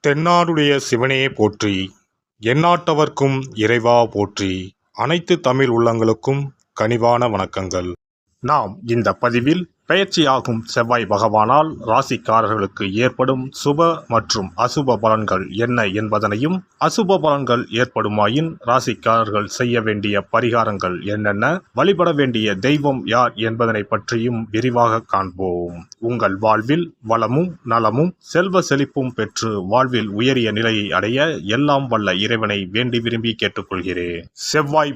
தென்னாடுடைய சிவனே போற்றி, எந்நாட்டவர்க்கும் இறைவா போற்றி. அனைத்து தமிழ் உள்ளங்களுக்கும் கனிவான வணக்கங்கள். நாம் இந்த பதிவில் பெயர்ச்சியாகும் செவ்வாய் பகவானால் ராசிக்காரர்களுக்கு ஏற்படும் சுப மற்றும் அசுப பலன்கள் என்ன என்பதனையும், அசுப பலன்கள் ஏற்படுமாயின் ராசிக்காரர்கள் செய்ய வேண்டிய பரிகாரங்கள் என்னென்ன, வழிபட வேண்டிய தெய்வம் யார் என்பதனை பற்றியும் விரிவாக காண்போம். உங்கள் வாழ்வில் வளமும் நலமும் செல்வ செழிப்பும் பெற்று வாழ்வில் உயரிய நிலையை அடைய எல்லாம் வல்ல இறைவனை வேண்டி விரும்பி கேட்டுக்கொள்கிறேன். செவ்வாய்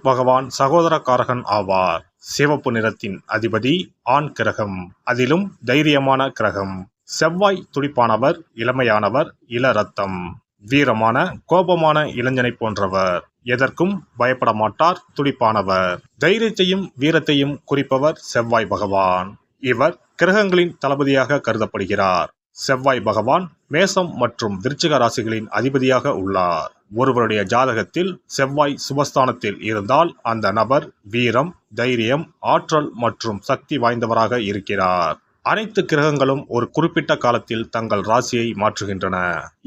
பகவான் சகோதரக்காரகன் ஆவார். சிவப்பு நிறத்தின் அதிபதி, ஆண் கிரகம், அதிலும் தைரியமான கிரகம். செவ்வாய் துடிப்பானவர், இளமையானவர், இள ரத்தம், வீரமான கோபமான இளைஞனை போன்றவர். எதற்கும் பயப்பட மாட்டார், துடிப்பானவர். தைரியத்தையும் வீரத்தையும் குறிப்பவர் செவ்வாய் பகவான். இவர் கிரகங்களின் தளபதியாக கருதப்படுகிறார். செவ்வாய் பகவான் மேசம் மற்றும் விருச்சிக ராசிகளின் அதிபதியாக உள்ளார். ஒருவருடைய ஜாதகத்தில் செவ்வாய் சுபஸ்தானத்தில் இருந்தால் அந்த நபர் வீரம், தைரியம், ஆற்றல் மற்றும் சக்தி வாய்ந்தவராக இருக்கிறார். அனைத்து கிரகங்களும் ஒரு குறிப்பிட்ட காலத்தில் தங்கள் ராசியை மாற்றுகின்றன.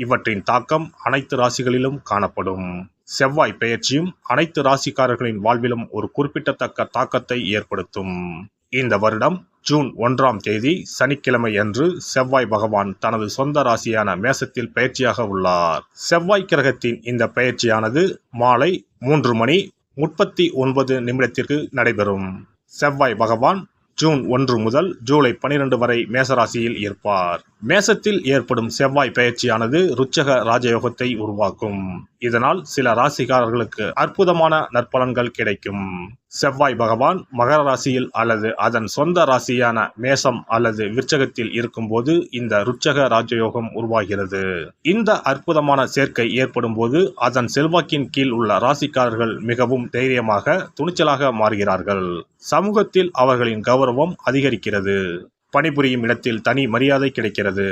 இவற்றின் தாக்கம் அனைத்து ராசிகளிலும் காணப்படும். செவ்வாய் பெயர்ச்சியும் அனைத்து ராசிக்காரர்களின் வாழ்விலும் ஒரு குறிப்பிடத்தக்க தாக்கத்தை ஏற்படுத்தும். இந்த வருடம் ஜூன் 1ஆம் தேதி சனிக்கிழமை அன்று செவ்வாய் பகவான் தனது சொந்த ராசியான மேசத்தில் பெயர்ச்சியாக உள்ளார். செவ்வாய் கிரகத்தின் இந்த பெயர்ச்சியானது மாலை 3:39 நடைபெறும். செவ்வாய் பகவான் ஜூன் 1 முதல் ஜூலை 12 வரை மேசராசியில் இருப்பார். மேசத்தில் ஏற்படும் செவ்வாய் பெயர்ச்சியானது ருச்சக ராஜயோகத்தை உருவாக்கும். இதனால் சில ராசிக்காரர்களுக்கு அற்புதமான நற்பலன்கள் கிடைக்கும். செவ்வாய் பகவான் மகர ராசியில் அல்லது அதன் சொந்த ராசியான மேசம் அல்லது விருச்சகத்தில் இருக்கும்போது இந்த ருச்சக ராஜயோகம் உருவாகிறது. இந்த அற்புதமான சேர்க்கை ஏற்படும் போது அதன் செல்வாக்கின் கீழ் உள்ள ராசிக்காரர்கள் மிகவும் தைரியமாக, துணிச்சலாக மாறுகிறார்கள். சமூகத்தில் அவர்களின் கௌரவம் அதிகரிக்கிறது. பணிபுரியும் இடத்தில் தனி மரியாதை கிடைக்கிறது.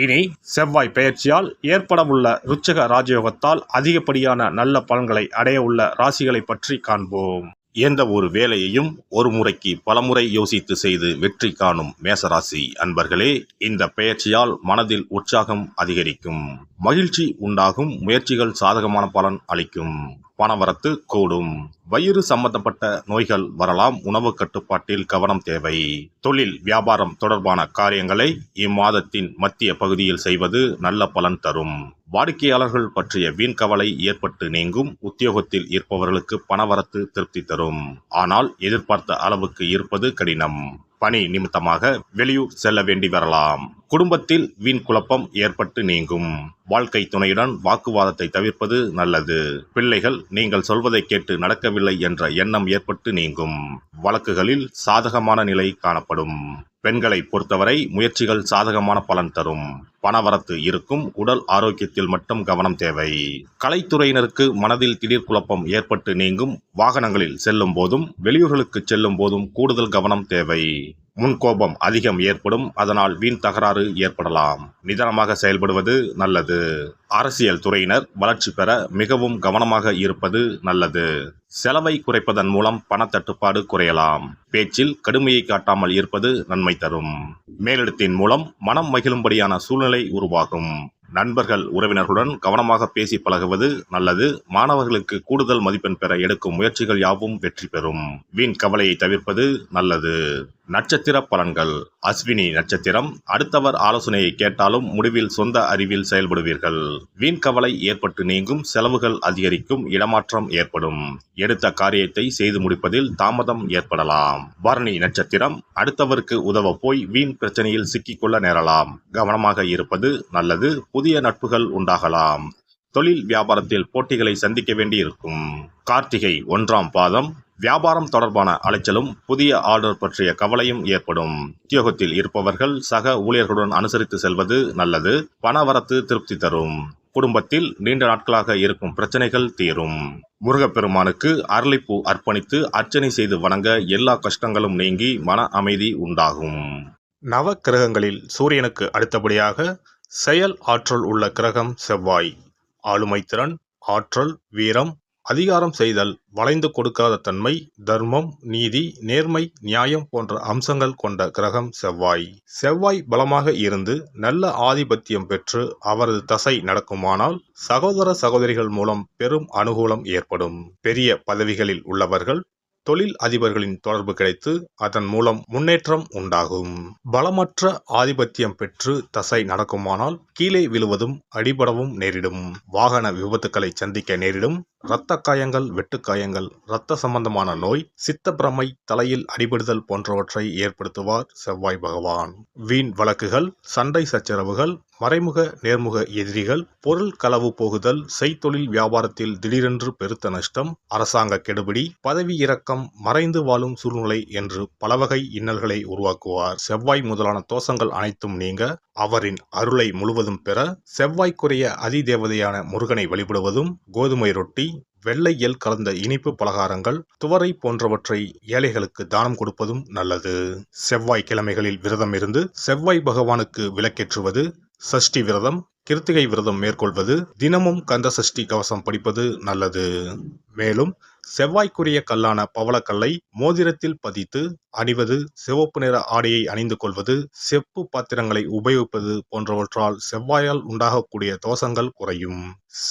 இனி செவ்வாய் பெயர்ச்சியால் ஏற்படவுள்ள ருச்சக ராஜயோகத்தால் அதிகப்படியான நல்ல பலன்களை அடைய உள்ள ராசிகளை பற்றி காண்போம். எந்த ஒரு வேலையையும் ஒரு முறைக்கு பலமுறை யோசித்து செய்து வெற்றி காணும் மேசராசி அன்பர்களே, இந்த பெயர்ச்சியால் மனதில் உற்சாகம் அதிகரிக்கும், மகிழ்ச்சி உண்டாகும், முயற்சிகள் சாதகமான பலன் அளிக்கும், பணவரத்து கூடும், வயிறு சம்பந்தப்பட்ட நோய்கள் வரலாம், உணவு கட்டுப்பாட்டில் கவனம் தேவை. தொழில் வியாபாரம் தொடர்பான காரியங்களை இம்மாதத்தின் மத்திய பகுதியில் செய்வது நல்ல பலன் தரும். வாடிக்கையாளர்கள் பற்றிய வீண் கவலை ஏற்பட்டு நீங்கும். உத்தியோகத்தில் இருப்பவர்களுக்கு பணவரத்து திருப்தி தரும். ஆனால் எதிர்பார்த்த அளவுக்கு இருப்பது கடினம். பணி நிமித்தமாக வெளியூர் செல்ல வேண்டி வரலாம். குடும்பத்தில் வீண் குழப்பம் ஏற்பட்டு நீங்கும். வாழ்க்கை துணையுடன் வாக்குவாதத்தை தவிர்ப்பது நல்லது. பிள்ளைகள் நீங்கள் சொல்வதை கேட்டு நடக்கவில்லை என்ற எண்ணம் ஏற்பட்டு நீங்கும். வழக்குகளில் சாதகமான நிலை காணப்படும். பெண்களை பொறுத்தவரை முயற்சிகள் சாதகமான பலன் தரும். பணவரத்து இருக்கும். உடல் ஆரோக்கியத்தில் மட்டும் கவனம் தேவை. கலைத்துறையினருக்கு மனதில் திடீர் குழப்பம் ஏற்பட்டு நீங்கும். வாகனங்களில் செல்லும் போதும் வெளியூர்களுக்கு செல்லும் போதும் கூடுதல் கவனம் தேவை. முன்கோபம் அதிகம் ஏற்படும். அதனால் வீண் தகராறு ஏற்படலாம். நிதானமாக செயல்படுவது நல்லது. அரசியல் துறையினர் வளர்ச்சி பெற மிகவும் கவனமாக இருப்பது நல்லது. செலவை குறைப்பதன் மூலம் பணத்தட்டுப்பாடு குறையலாம். பேச்சில் கடுமையை காட்டாமல் இருப்பது நன்மை தரும். மேலிடத்தின் மூலம் மனம் மகிழும்படியான சூழ்நிலை உருவாகும். நண்பர்கள் உறவினர்களுடன் கவனமாக பேசி பழகுவது நல்லது. மாணவர்களுக்கு கூடுதல் மதிப்பெண் பெற எடுக்கும் முயற்சிகள் யாவும் வெற்றி பெறும். வீண் கவலையை தவிர்ப்பது நல்லது. நட்சத்திர பலன்கள். அஸ்வினி நட்சத்திரம். அடுத்தவர் ஆலோசனையை கேட்டாலும் முடிவில் சொந்த அறிவில் செயல்படுவீர்கள். வீண் கவலை ஏற்பட்டு நீங்கும். செலவுகள் அதிகரிக்கும். இடமாற்றம் ஏற்படும். எடுத்த காரியத்தை செய்து முடிப்பதில் தாமதம் ஏற்படலாம். பரணி நட்சத்திரம். அடுத்தவருக்கு உதவ போய் வீண் பிரச்சனையில் சிக்கிக்கொள்ள நேரலாம். கவனமாக இருப்பது நல்லது. புதிய நட்புகள் உண்டாகலாம். தொழில் வியாபாரத்தில் போட்டிகளை சந்திக்க வேண்டியிருக்கும். கார்த்திகை 1ஆம் பாதம். வியாபாரம் தொடர்பான அலைச்சலும் புதிய ஆர்டர் பற்றிய கவலையும் ஏற்படும். உத்தியோகத்தில் இருப்பவர்கள் சக ஊழியர்களுடன் அனுசரித்து செல்வது நல்லது. பணவரத்து திருப்தி தரும். குடும்பத்தில் நீண்ட நாட்களாக இருக்கும் பிரச்சனைகள் தீரும். முருகப்பெருமானுக்கு அரளிப்பூ அர்ப்பணித்து அர்ச்சனை செய்து வணங்க எல்லா கஷ்டங்களும் நீங்கி மன அமைதி உண்டாகும். நவ கிரகங்களில் சூரியனுக்கு அடுத்தபடியாக செயல் ஆற்றல் உள்ள கிரகம் செவ்வாய். ஆளுமை திறன், ஆற்றல், வீரம், அதிகாரம் செய்தல், வளைந்து கொடுக்காத தன்மை, தர்மம், நீதி, நேர்மை, நியாயம் போன்ற அம்சங்கள் கொண்ட கிரகம் செவ்வாய். செவ்வாய் பலமாக இருந்து நல்ல ஆதிபத்தியம் பெற்று அவரது தசை நடக்குமானால் சகோதர சகோதரிகள் மூலம் பெரும் அனுகூலம் ஏற்படும். பெரிய பதவிகளில் உள்ளவர்கள், தொழில் அதிபர்களின் தொடர்பு கிடைத்து அதன் மூலம் முன்னேற்றம் உண்டாகும். பலமற்ற ஆதிபத்தியம் பெற்று தசை நடக்குமானால் கீழே விழுவதும் அடிபடவும் நேரிடும். வாகன விபத்துக்களை சந்திக்க நேரிடும். இரத்த காயங்கள், வெட்டுக்காயங்கள், இரத்த சம்பந்தமான நோய், சித்தப்பிரமை, தலையில் அடிபடுதல் போன்றவற்றை ஏற்படுத்துவார் செவ்வாய் பகவான். வீண் வழக்குகள், சண்டை சச்சரவுகள், மறைமுக நேர்முக எதிரிகள், பொருள் களவு போகுதல், செய்தொழில் வியாபாரத்தில் திடீரென்று பெருத்த நஷ்டம், அரசாங்க கெடுபிடி, பதவி இறக்கம், மறைந்து வாழும் சூழ்நிலை என்று பலவகை இன்னல்களை உருவாக்குவார். செவ்வாய் முதலான தோஷங்கள் அனைத்தும் நீங்க அவரின் அருளை முழுவதும் பெற செவ்வாய்க்குரிய அதிதேவதையான முருகனை வழிபடுவதும், கோதுமை ரொட்டி, வெள்ளை எள் கலந்த இனிப்பு பலகாரங்கள், துவரை போன்றவற்றை ஏழைகளுக்கு தானம் கொடுப்பதும் நல்லது. செவ்வாய் கிழமைகளில் விரதம் இருந்து செவ்வாய் பகவானுக்கு விளக்கேற்றுவது, சஷ்டி விரதம், கிருத்திகை விரதம் மேற்கொள்வது, தினமும் கந்த சஷ்டி கவசம் படிப்பது நல்லது. மேலும் செவ்வாய்க்குரிய கல்லான பவளக்கல்லை மோதிரத்தில் பதித்து அணிவது, சிவப்பு நிற ஆடையை அணிந்து கொள்வது, செப்பு பாத்திரங்களை உபயோகிப்பது போன்றவற்றால் செவ்வாயால் உண்டாகக்கூடிய தோஷங்கள் குறையும்.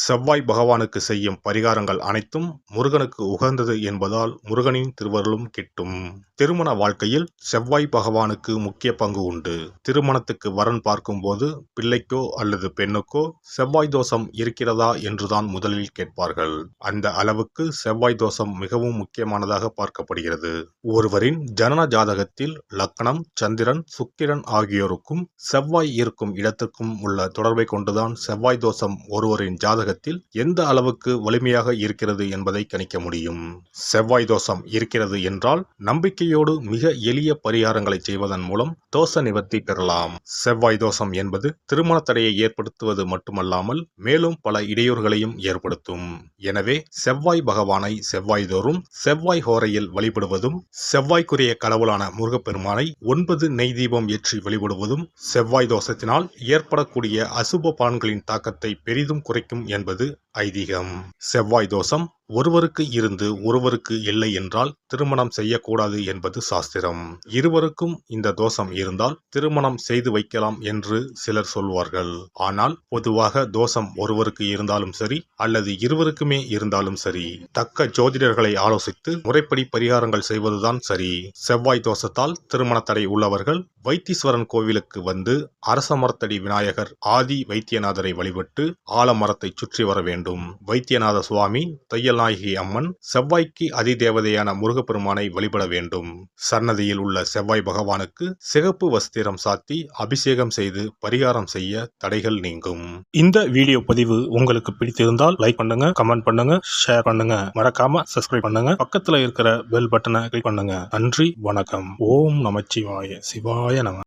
செவ்வாய் பகவானுக்கு செய்யும் பரிகாரங்கள் அனைத்தும் முருகனுக்கு உகந்தது என்பதால் முருகனின் திருவருளும் கிட்டும். திருமண வாழ்க்கையில் செவ்வாய் பகவானுக்கு முக்கிய பங்கு உண்டு. திருமணத்துக்கு வரன் பார்க்கும் போது பிள்ளைக்கோ அல்லது பெண்ணுக்கோ செவ்வாய் தோஷம் இருக்கிறதா என்றுதான் முதலில் கேட்பார்கள். அந்த அளவுக்கு செவ்வாய் தோஷம் மிகவும் முக்கியமானதாக பார்க்கப்படுகிறது. ஒருவரின் ஜனன ஜாதகத்தில் லக்னம், சந்திரன், சுக்கிரன் ஆகியோருக்கும் செவ்வாய் இருக்கும் இடத்துக்கும் உள்ள தொடர்பை கொண்டுதான் செவ்வாய் தோஷம் ஒருவரின் ஜாதகத்தில் எந்த அளவுக்கு வலிமையாக இருக்கிறது என்பதை கணிக்க முடியும். செவ்வாய் தோஷம் இருக்கிறது என்றால் நம்பிக்கையோடு மிக எளிய பரிகாரங்களை செய்வதன் மூலம் தோஷ நிவர்த்தி பெறலாம். செவ்வாய் தோஷம் என்பது திருமண தடையை ஏற்படுத்துவது மட்டுமல்லாமல் மேலும் பல இடையூறுகளையும் ஏற்படுத்தும். எனவே செவ்வாய் பகவானை செவ்வாய் தோறும் செவ்வாய் ஹோரையில் வழிபடுவதும், செவ்வாய்க்குரிய கடவுளான முருகப்பெருமானை 9 நெய் தீபம் ஏற்றி வழிபடுவதும் செவ்வாய் தோஷத்தினால் ஏற்படக்கூடிய அசுப பலன்களின் தாக்கத்தை பெரிதும் குறைக்கும் என்பது ஐதீகம். செவ்வாய் தோஷம் ஒருவருக்கு இருந்து ஒருவருக்கு இல்லை என்றால் திருமணம் செய்யக்கூடாது என்பது சாஸ்திரம். இருவருக்கும் இந்த தோஷம் இருந்தால் திருமணம் செய்து வைக்கலாம் என்று சிலர் சொல்வார்கள். ஆனால் பொதுவாக தோஷம் ஒருவருக்கு இருந்தாலும் சரி அல்லது இருவருக்குமே இருந்தாலும் சரி, தக்க ஜோதிடர்களை ஆலோசித்து முறைப்படி பரிகாரங்கள் செய்வதுதான் சரி. செவ்வாய் தோஷத்தால் திருமண தடை உள்ளவர்கள் வைத்தீஸ்வரன் கோவிலுக்கு வந்து அரசமரத்தடி விநாயகர், ஆதி வைத்தியநாதரை வழிபட்டு ஆலமரத்தை சுற்றி வர வேண்டும். வைத்தியநாத சுவாமி, தையல்நாயகி அம்மன், செவ்வாய்க்கு அதிதேவதையான முருகப்பெருமானை வழிபட வேண்டும். சன்னதியில் உள்ள செவ்வாய் பகவானுக்கு சிகப்பு வஸ்திரம் சாத்தி அபிஷேகம் செய்து பரிகாரம் செய்ய தடைகள் நீங்கும். இந்த வீடியோ பதிவு உங்களுக்கு பிடித்திருந்தால் லைக் பண்ணுங்க, கமெண்ட் பண்ணுங்க, ஷேர் பண்ணுங்க, மறக்காம சப்ஸ்கிரைப் பண்ணுங்க, பக்கத்துல இருக்கிற பெல் பட்டனை கிளிக் பண்ணுங்க. நன்றி, வணக்கம். ஓம் நமச்சிவாய. சிவாய நம.